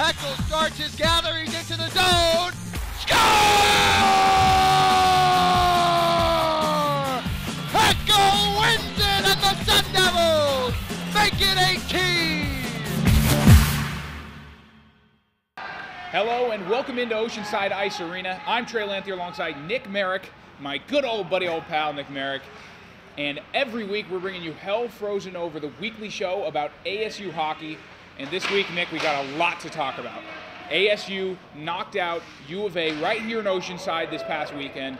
Heckel starts his gatherings into the zone. Score! Heckel wins it, and the Sun Devils make it 18! Hello and welcome into Oceanside Ice Arena. I'm Trey Lanthier alongside Nick Marek, my good old buddy, old pal Nick Marek. And every week we're bringing you Hell Frozen Over, the weekly show about ASU hockey. And this week, Nick, we got a lot to talk about. ASU knocked out U of A right here in Oceanside this past weekend,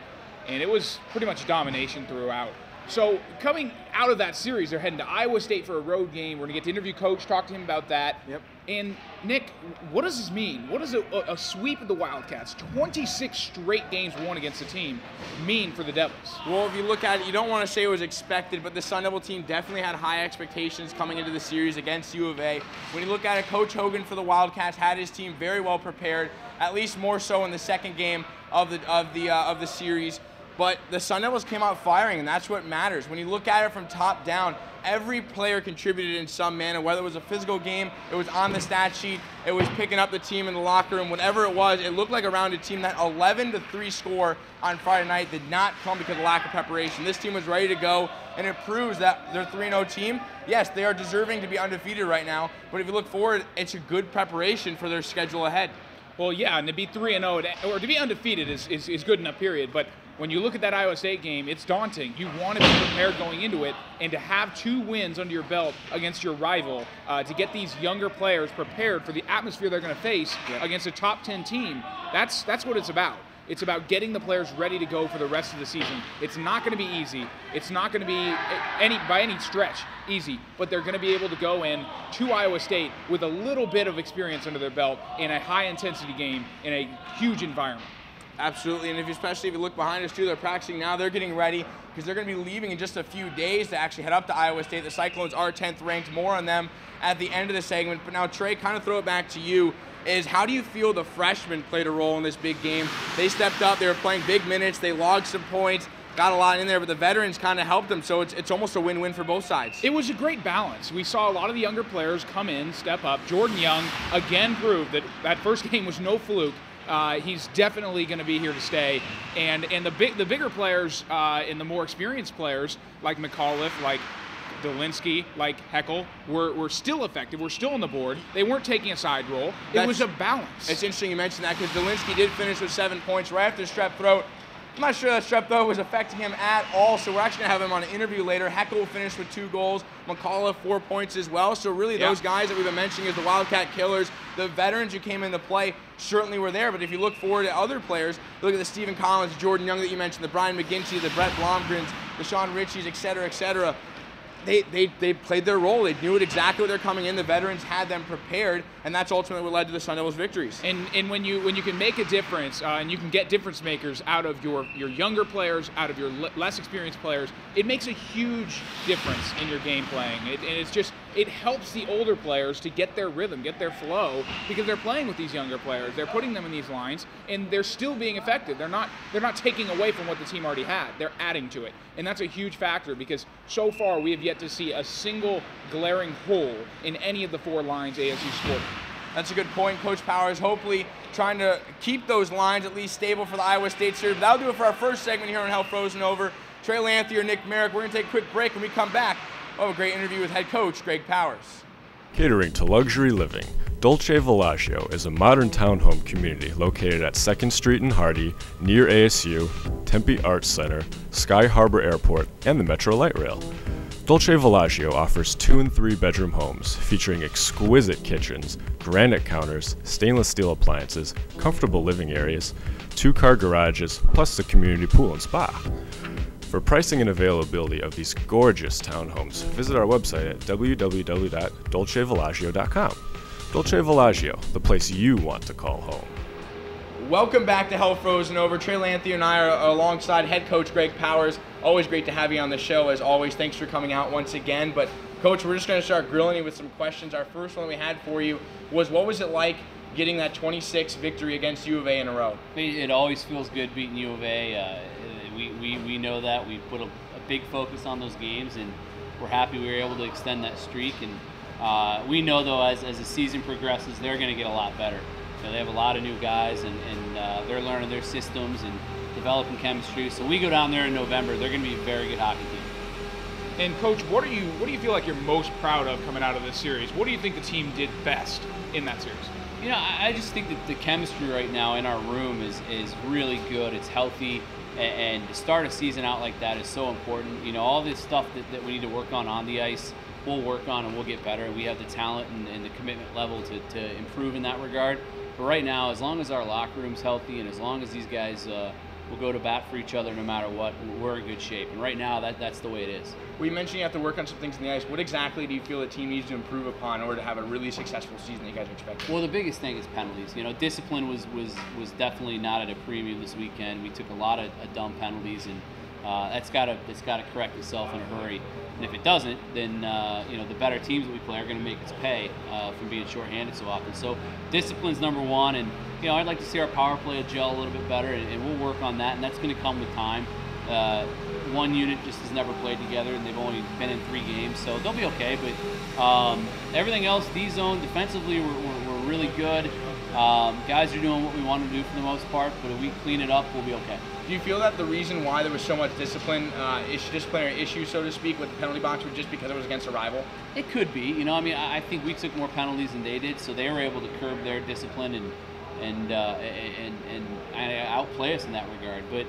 and it was pretty much domination throughout. So coming out of that series, they're heading to Iowa State for a road game. We're going to get to interview Coach, talk to him about that. Yep. And Nick, what does this mean? What does a sweep of the Wildcats, 26 straight games won against the team, mean for the Devils? Well, if you look at it, you don't want to say it was expected, but the Sun Devil team definitely had high expectations coming into the series against U of A. When you look at it, Coach Hogan for the Wildcats had his team very well prepared, at least more so in the second game of the series. But the Sun Devils came out firing, and that's what matters. When you look at it from top down, every player contributed in some manner, whether it was a physical game, it was on the stat sheet, it was picking up the team in the locker room, whatever it was, it looked like a rounded team. That 11-3 score on Friday night did not come because of lack of preparation. This team was ready to go, and it proves that their 3-0 team, yes, they are deserving to be undefeated right now, but if you look forward, it's a good preparation for their schedule ahead. Well, yeah, and to be 3-0, or to be undefeated is good enough, period. But when you look at that Iowa State game, it's daunting. You want to be prepared going into it, and to have 2 wins under your belt against your rival, to get these younger players prepared for the atmosphere they're going to face against a top 10 team, that's what it's about. It's about getting the players ready to go for the rest of the season. It's not going to be easy. It's not going to be by any stretch easy, but they're going to be able to go in to Iowa State with a little bit of experience under their belt in a high-intensity game in a huge environment. Absolutely, and especially if you look behind us too, they're practicing now, they're getting ready because they're going to be leaving in just a few days to actually head up to Iowa State. The Cyclones are 10th ranked, more on them at the end of the segment. But now, Trey, kind of throw it back to you, is how do you feel the freshmen played a role in this big game? They stepped up, they were playing big minutes, they logged some points, got a lot in there, but the veterans kind of helped them, so it's almost a win-win for both sides. It was a great balance. We saw a lot of the younger players come in, step up. Jordan Young again proved that that first game was no fluke. He's definitely going to be here to stay, and the bigger players and the more experienced players like McAuliffe, like Dolinsky, like Heckel, were still effective. We're still on the board. They weren't taking a side role. It was a balance. It's interesting you mentioned that because Dolinsky did finish with 7 points right after strep throat. I'm not sure that strep throat was affecting him at all, so we're actually going to have him on an interview later. Heckel will finish with 2 goals. McAuliffe 4 points as well. So really those guys that we've been mentioning as the Wildcat killers, the veterans who came into play certainly were there. But if you look forward at other players, look at the Stephen Collins, Jordan Young that you mentioned, the Brian McGinty, the Brett Blomgrens, the Sean Ritchies, et cetera, et cetera. They played their role. They knew it exactly what they're coming in. The veterans had them prepared, and that's ultimately what led to the Sun Devils' victories. And when you can make a difference, and you can get difference makers out of your younger players, out of your less experienced players, it makes a huge difference in your game playing. It helps the older players to get their rhythm, get their flow, because they're playing with these younger players. They're putting them in these lines, and they're still being effective. They're not taking away from what the team already had. They're adding to it, and that's a huge factor because so far we have yet to see a single glaring hole in any of the 4 lines ASU sported. That's a good point. Coach Powers hopefully trying to keep those lines at least stable for the Iowa State series. But that'll do it for our first segment here on Hell Frozen Over. Trey Lanthier, Nick Marek. We're going to take a quick break. When we come back, we'll have a great interview with head coach Greg Powers. Catering to luxury living, Dolce Villaggio is a modern townhome community located at 2nd Street in Hardy, near ASU, Tempe Arts Center, Sky Harbor Airport, and the Metro Light Rail. Dolce Villaggio offers 2 and 3 bedroom homes featuring exquisite kitchens, granite counters, stainless steel appliances, comfortable living areas, 2-car garages, plus the community pool and spa. For pricing and availability of these gorgeous townhomes, visit our website at www.dolcevillaggio.com. Dolce Villaggio, the place you want to call home. Welcome back to Hell Frozen Over. Trey Lanthier and I are alongside head coach Greg Powers. Always great to have you on the show, as always. Thanks for coming out once again. But, Coach, we're just going to start grilling you with some questions. Our first one we had for you was, what was it like getting that 26 victory against U of A in a row? It always feels good beating U of A. We know that. We put a big focus on those games, and we're happy we were able to extend that streak. And We know, though, as the season progresses, they're going to get a lot better. You know, they have a lot of new guys, and they're learning their systems and developing chemistry. So we go down there in November, they're going to be a very good hockey team. And Coach, what do you feel like you're most proud of coming out of this series? What do you think the team did best in that series? You know, I just think that the chemistry right now in our room is really good. It's healthy, and to start a season out like that is so important. You know, all this stuff that we need to work on the ice, we'll work on and we'll get better. We have the talent and the commitment level to improve in that regard. But right now, as long as our locker room's healthy and as long as these guys will go to bat for each other no matter what, we're in good shape. And right now, that's the way it is. We mentioned you have to work on some things in the ice. What exactly do you feel the team needs to improve upon in order to have a really successful season that you guys are expecting? Well, the biggest thing is penalties. You know, discipline was definitely not at a premium this weekend. We took a lot of dumb penalties, and that's got to correct itself in a hurry. And if it doesn't, then you know, the better teams that we play are going to make us pay from being shorthanded so often. So discipline's number one, and you know, I'd like to see our power play gel a little bit better, and we'll work on that, and that's going to come with time. One unit just has never played together, and they've only been in 3 games, so they'll be okay. But everything else, D-zone, defensively, we're really good. Guys are doing what we want to do for the most part, but if we clean it up, we'll be okay. Do you feel that the reason why there was so much disciplinary issue, so to speak, with the penalty box was just because it was against a rival? It could be. You know, I mean, I think we took more penalties than they did, so they were able to curb their discipline and outplay us in that regard. But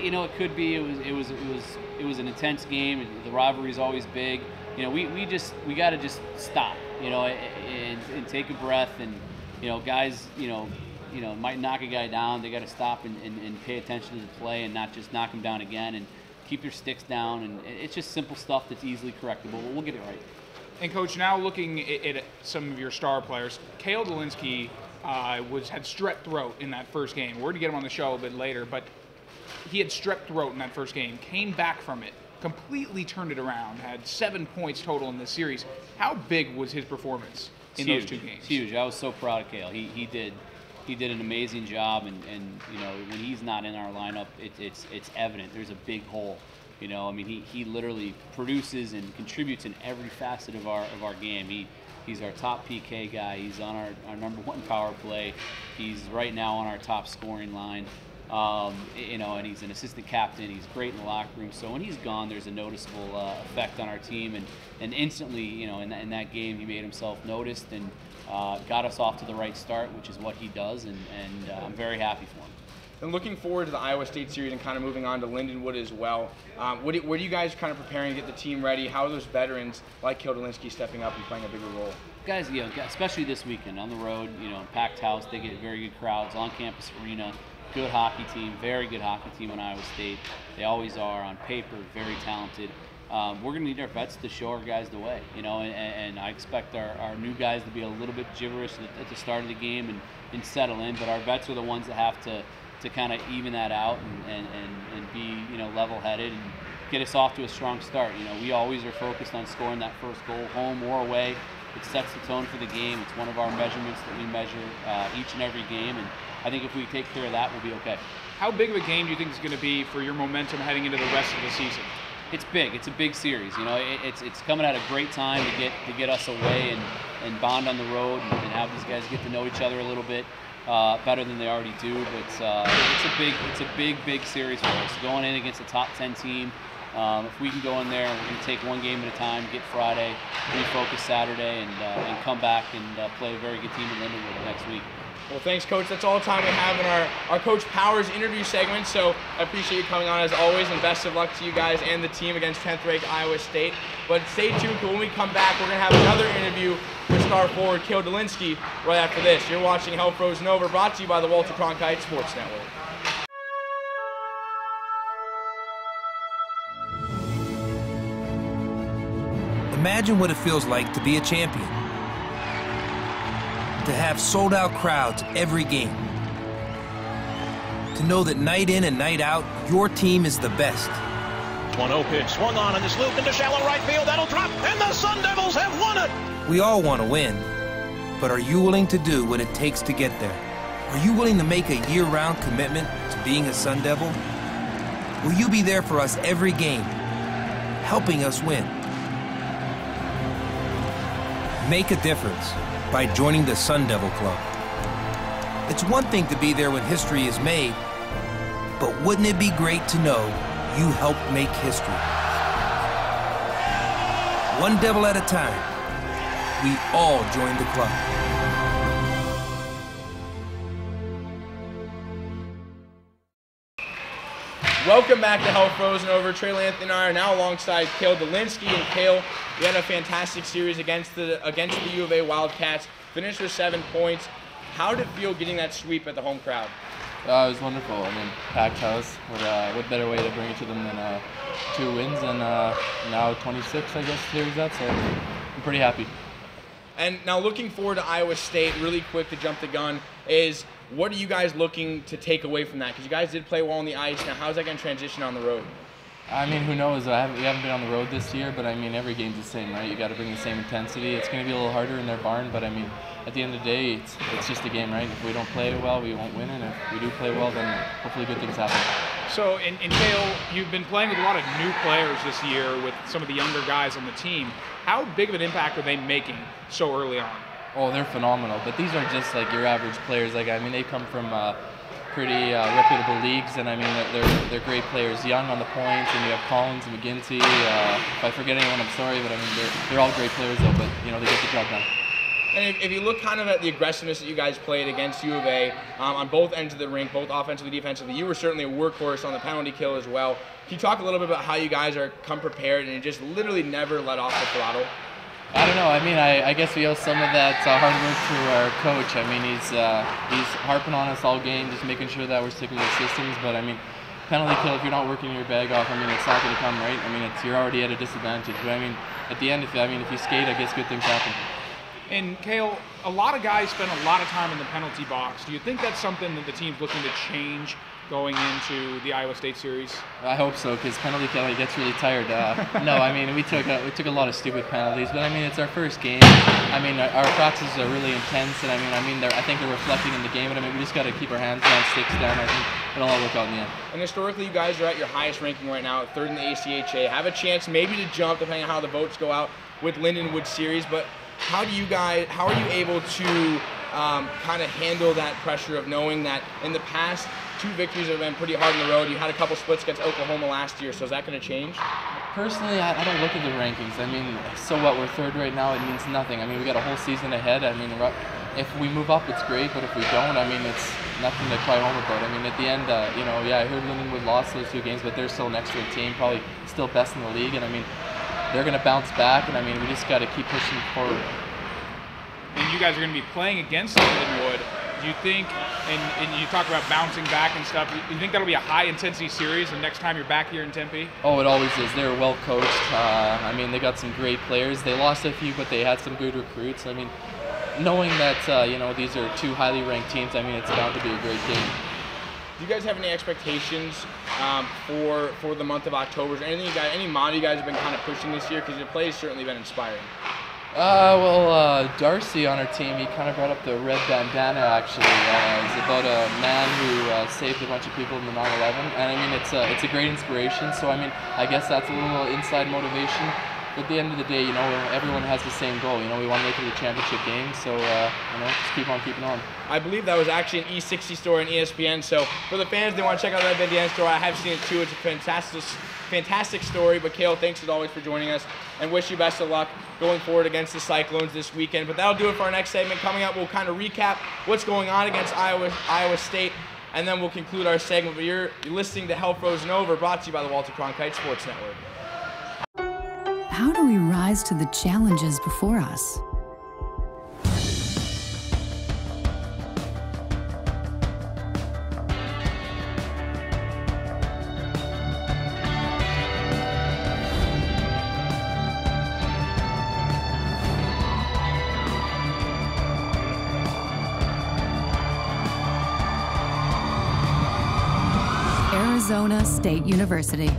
you know, it could be. It was an intense game. The rivalry is always big. You know, we got to just stop. You know, and take a breath. And you know, guys, you know, might knock a guy down. They got to stop and pay attention to the play and not just knock him down again. And keep your sticks down. And it's just simple stuff that's easily correctable. But we'll get it right. And Coach, now looking at some of your star players, Kale Dolinski had strep throat in that first game. We're going to get him on the show a bit later, but he had strep throat in that first game, came back from it, completely turned it around, had 7 points total in this series. How big was his performance in those 2 games? It's huge. I was so proud of Kale. He did an amazing job, and you know, when he's not in our lineup, it's evident. There's a big hole. You know, I mean, he literally produces and contributes in every facet of our game. He's our top PK guy. He's on our number 1 power play. He's right now on our top scoring line. You know, and he's an assistant captain. He's great in the locker room. So when he's gone, there's a noticeable effect on our team. And instantly, you know, in that game, he made himself noticed and got us off to the right start, which is what he does. And I'm very happy for him. And looking forward to the Iowa State series and kind of moving on to Lindenwood as well, what are you guys kind of preparing to get the team ready? How are those veterans like Kale Dolinski stepping up and playing a bigger role? Guys, you know, especially this weekend on the road, you know, packed house, they get very good crowds, on-campus arena, good hockey team, very good hockey team in Iowa State. They always are on paper, very talented. We're going to need our vets to show our guys the way, you know, and I expect our new guys to be a little bit gibberish at the start of the game and settle in, but our vets are the ones that have to kind of even that out and be, you know, level-headed and get us off to a strong start. You know, we always are focused on scoring that first goal, home or away. It sets the tone for the game. It's one of our measurements that we measure each and every game, and I think if we take care of that, we'll be okay. How big of a game do you think it's going to be for your momentum heading into the rest of the season? It's big. It's a big series. You know, it's coming at a great time to get us away and bond on the road and have these guys get to know each other a little bit better than they already do. But it's a big series for us. Going in against a top 10 team. If we can go in there, we're going to take one game at a time, get Friday, refocus Saturday, and come back and play a very good team in Lindenwood next week. Well, thanks, Coach. That's all the time we have in our Coach Powers interview segment, so I appreciate you coming on as always, and best of luck to you guys and the team against 10th-ranked Iowa State. But stay tuned, because when we come back, we're going to have another interview with star forward Kale Dolinski right after this. You're watching Hell Frozen Over, brought to you by the Walter Cronkite Sports Network. Imagine what it feels like to be a champion. To have sold-out crowds every game. To know that night in and night out, your team is the best. 1-0 pitch, swung on in this loop into shallow right field. That'll drop, and the Sun Devils have won it! We all want to win, but are you willing to do what it takes to get there? Are you willing to make a year-round commitment to being a Sun Devil? Will you be there for us every game, helping us win? Make a difference by joining the Sun Devil Club. It's one thing to be there when history is made, but wouldn't it be great to know you helped make history? One Devil at a time, we all join the club. Welcome back to Hell Frozen Over. Trey Lanth and I are now alongside Cale Dolinsky. And Cale, we had a fantastic series against the U of A Wildcats. Finished with 7 points. How did it feel getting that sweep at the home crowd? It was wonderful. I mean, packed house. What better way to bring it to them than 2 wins and now 26, I guess, series that. So I'm pretty happy. And now looking forward to Iowa State, really quick to jump the gun, is what are you guys looking to take away from that? Because you guys did play well on the ice. Now, how's that going to transition on the road? I mean, who knows? We haven't been on the road this year, but I mean, every game's the same, right? You got to bring the same intensity. It's going to be a little harder in their barn, but I mean, at the end of the day, it's just a game, right? If we don't play well, we won't win, and if we do play well, then hopefully good things happen. So, in Cale, you've been playing with a lot of new players this year with some of the younger guys on the team. How big of an impact are they making so early on? Oh, they're phenomenal, but these are just like your average players. Like, I mean, they come from pretty reputable leagues, and I mean, they're great players, young on the points, and you have Collins and McGinty. If I forget anyone, I'm sorry, but I mean, they're all great players, though, but, you know, they get the job done. And if you look kind of at the aggressiveness that you guys played against U of A on both ends of the rink, both offensively and defensively, you were certainly a workhorse on the penalty kill as well. Can you talk a little bit about how you guys are come prepared and just literally never let off the throttle? I don't know. I mean, I guess we owe some of that hard work to our coach. I mean, he's harping on us all game, just making sure that we're sticking with systems. But I mean, penalty kill, if you're not working your bag off, I mean, it's not going to come, right? I mean, you're already at a disadvantage. But I mean, at the end, if you skate, I guess good things happen. And Cale, a lot of guys spend a lot of time in the penalty box. Do you think that's something that the team's looking to change going into the Iowa State series? I hope so, because penalty kill gets really tired. No, I mean, we took a lot of stupid penalties, but I mean, it's our first game. I mean, our practices are really intense, and I mean, I think they're reflecting in the game. But I mean, we just got to keep our hands down, sticks down. I think it'll all work out in the end. And historically, you guys are at your highest ranking right now, 3rd in the ACHA. Have a chance maybe to jump, depending on how the votes go out with Lindenwood series. But how are you able to kind of handle that pressure of knowing that in the past 2 victories have been pretty hard on the road? You had a couple splits against Oklahoma last year, so is that going to change? Personally, I don't look at the rankings. I mean, so what, we're 3rd right now, it means nothing. I mean, we got a whole season ahead. I mean, if we move up, it's great, but if we don't, I mean, it's nothing to cry home about. I mean, at the end, you know, yeah, I heard Lindenwood lost those 2 games, but they're still an excellent team, probably still best in the league, and I mean, they're going to bounce back, and I mean, we just got to keep pushing forward. And you guys are going to be playing against Lindenwood. Do you think, and you talk about bouncing back and stuff, you think that'll be a high-intensity series the next time you're back here in Tempe? Oh, it always is. They're well coached. I mean, they got some great players. They lost a few, but they had some good recruits. I mean, knowing that, you know, these are 2 highly ranked teams, I mean, it's bound to be a great game. Do you guys have any expectations for the month of October? Is there anything any motto you guys have been kind of pushing this year? Because your play has certainly been inspiring. Darcy on our team, he kind of brought up the red bandana, actually. It's about a man who saved a bunch of people in the 9/11, and I mean, it's a great inspiration, so I mean, I guess that's a little inside motivation. But at the end of the day, you know, everyone has the same goal. You know, we want to make it to the championship game, so, you know, just keep on keeping on. I believe that was actually an E60 story on ESPN, so for the fans that want to check out that Red Bandana story, I have seen it too. It's a fantastic story. But Cale, thanks as always for joining us, and wish you best of luck going forward against the Cyclones this weekend. But that'll do it for our next segment. Coming up, we'll kind of recap what's going on against Iowa State, and then we'll conclude our segment. But you're listening to Hell Frozen Over, brought to you by the Walter Cronkite Sports Network. How do we rise to the challenges before us? Arizona State University.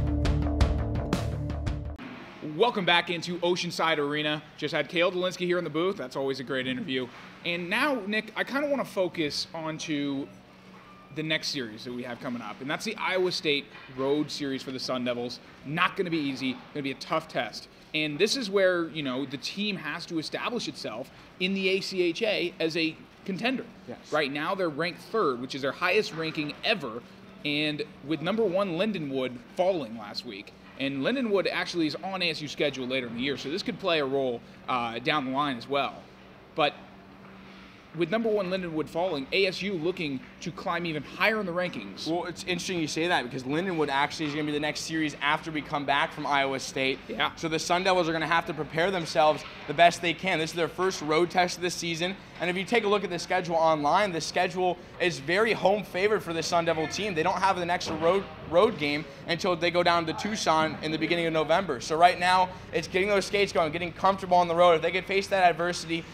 Welcome back into Oceanside Arena. Just had Cale Dolinsky here in the booth. That's always a great interview. And now, Nick, I kind of want to focus onto the next series that we have coming up, and that's the Iowa State Road Series for the Sun Devils. Not going to be easy. Going to be a tough test. And this is where, the team has to establish itself in the ACHA as a contender. Yes. Right now, they're ranked 3rd, which is their highest ranking ever, and with number 1 Lindenwood falling last week. And Lindenwood actually is on ASU schedule later in the year, so this could play a role down the line as well. But with number 1 Lindenwood falling, ASU looking to climb even higher in the rankings. Well, it's interesting you say that because Lindenwood actually is going to be the next series after we come back from Iowa State. Yeah. So the Sun Devils are going to have to prepare themselves the best they can. This is their first road test of the season. And if you take a look at the schedule online, the schedule is very home favored for the Sun Devil team. They don't have the next road game until they go down to Tucson in the beginning of November. So right now, it's getting those skates going, getting comfortable on the road. If they can face that adversity,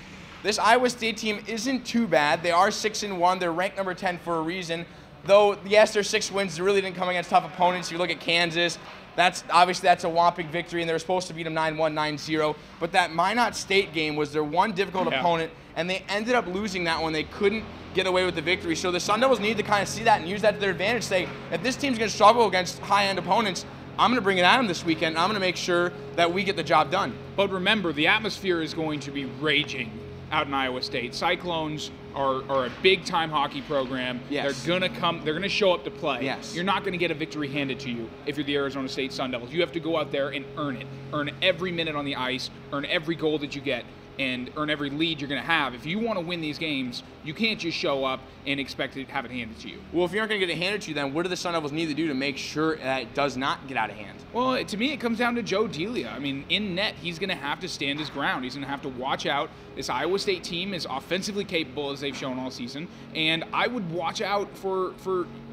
this Iowa State team isn't too bad. They are 6-1. They're ranked number 10 for a reason. Though, yes, their 6 wins they really didn't come against tough opponents. You look at Kansas, that's a whopping victory, and they were supposed to beat them 9-1, 9-0. But that Minot State game was their one difficult opponent, and they ended up losing that one. They couldn't get away with the victory. So the Sun Devils need to kind of see that and use that to their advantage. Say, if this team's going to struggle against high-end opponents, I'm going to bring it at them this weekend, and I'm going to make sure that we get the job done. But remember, the atmosphere is going to be raging out in Iowa State. Cyclones are a big-time hockey program. Yes. They're going to show up to play. Yes. You're not going to get a victory handed to you if you're the Arizona State Sun Devils. You have to go out there and earn it. Earn every minute on the ice, earn every goal that you get, and earn every lead you're going to have. If you want to win these games, you can't just show up and expect to have it handed to you. Well, if you're not going to get it handed to you, then what do the Sun Devils need to do to make sure that it does not get out of hand? Well, to me, it comes down to Joe Delia. I mean, in net, he's going to have to stand his ground. He's going to have to watch out. This Iowa State team is offensively capable, as they've shown all season, and I would watch out for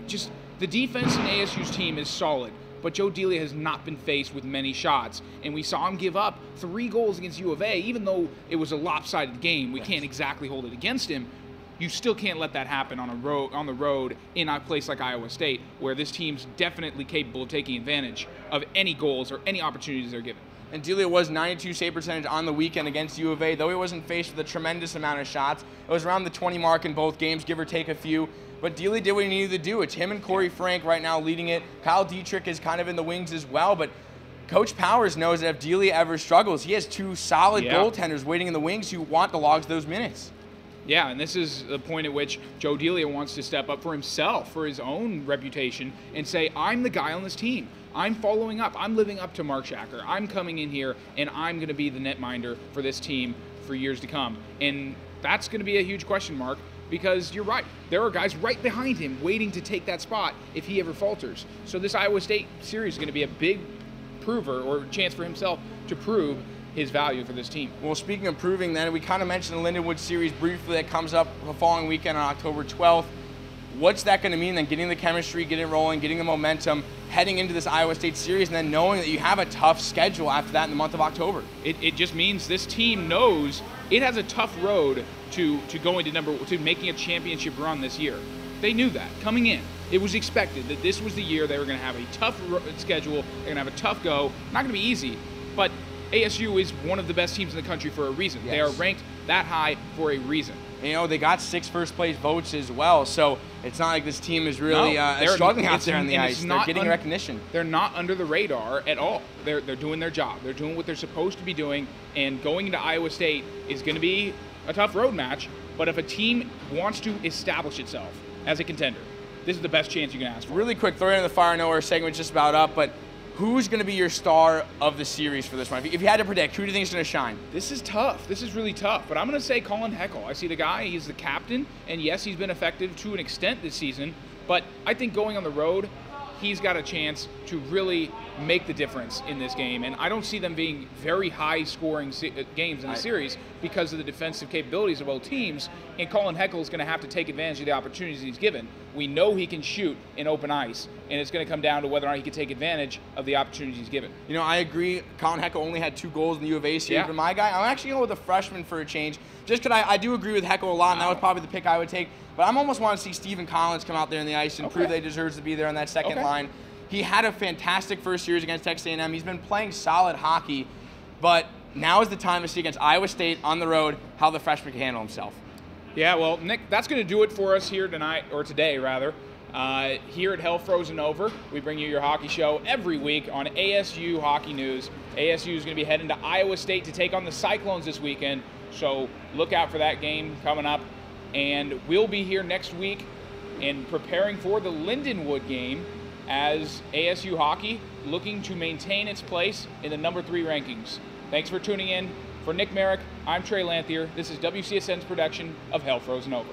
just the defense in ASU's team is solid. But Joe Delia has not been faced with many shots, and we saw him give up 3 goals against U of A, even though it was a lopsided game. We can't exactly hold it against him. You still can't let that happen on the road in a place like Iowa State, where this team's definitely capable of taking advantage of any goals or any opportunities they're given. And Delia was 92 save percentage on the weekend against U of A, though he wasn't faced with a tremendous amount of shots. It was around the 20 mark in both games, give or take a few. But Delia did what he needed to do. It's him and Corey Frank right now leading it. Kyle Dietrich is kind of in the wings as well. But Coach Powers knows that if Delia ever struggles, he has 2 solid goaltenders waiting in the wings who want the logs those minutes. Yeah, and this is the point at which Joe Delia wants to step up for himself, for his own reputation, and say, I'm the guy on this team. I'm following up. I'm living up to Mark Shacker. I'm coming in here, and I'm going to be the netminder for this team for years to come. And that's going to be a huge question mark, because you're right. There are guys right behind him waiting to take that spot if he ever falters. So this Iowa State series is going to be a big prover, or chance for himself to prove his value for this team. Well, speaking of proving, then, we kind of mentioned the Lindenwood series briefly that comes up the following weekend on October 12th. What's that going to mean then? Getting the chemistry, getting it rolling, getting the momentum, heading into this Iowa State series, and then knowing that you have a tough schedule after that in the month of October. It just means this team knows it has a tough road to going to making a championship run this year. They knew that coming in. It was expected that this was the year they were going to have a tough schedule. They're going to have a tough go. Not going to be easy, but ASU is one of the best teams in the country for a reason. Yes. They are ranked that high for a reason. You know, they got 6 first-place votes as well, so it's not like this team is really struggling out there on the ice. They're getting recognition. They're not under the radar at all. They're doing their job. They're doing what they're supposed to be doing, and going into Iowa State is going to be a tough road match, but if a team wants to establish itself as a contender, this is the best chance you can ask for. Really quick, throw it in the fire. I know our segment's just about up, but who's going to be your star of the series for this one? If you had to predict, who do you think is going to shine? This is tough. This is really tough. But I'm going to say Colin Heckel. I see the guy. He's the captain. And yes, he's been effective to an extent this season. But I think going on the road, he's got a chance to really make the difference in this game. And I don't see them being very high-scoring games in the series because of the defensive capabilities of both teams. And Colin Heckel is going to have to take advantage of the opportunities he's given. We know he can shoot in open ice, and it's going to come down to whether or not he can take advantage of the opportunities he's given. You know, I agree. Colin Heckel only had 2 goals in the U of A series, but my guy, I'm actually going with a freshman for a change, just because I do agree with Heckel a lot, and that was probably the pick I would take. But I'm almost want to see Stephen Collins come out there in the ice and prove that he deserves to be there on that second line. He had a fantastic first series against Texas A&M. He's been playing solid hockey, but now is the time to see against Iowa State on the road how the freshman can handle himself. Yeah, well, Nick, that's going to do it for us here tonight, or today, rather. Here at Hell Frozen Over, we bring you your hockey show every week on ASU Hockey News. ASU is going to be heading to Iowa State to take on the Cyclones this weekend, so look out for that game coming up. And we'll be here next week and preparing for the Lindenwood game as ASU Hockey looking to maintain its place in the number 3 rankings. Thanks for tuning in. For Nick Marek, I'm Trey Lanthier. This is WCSN's production of Hell Frozen Over.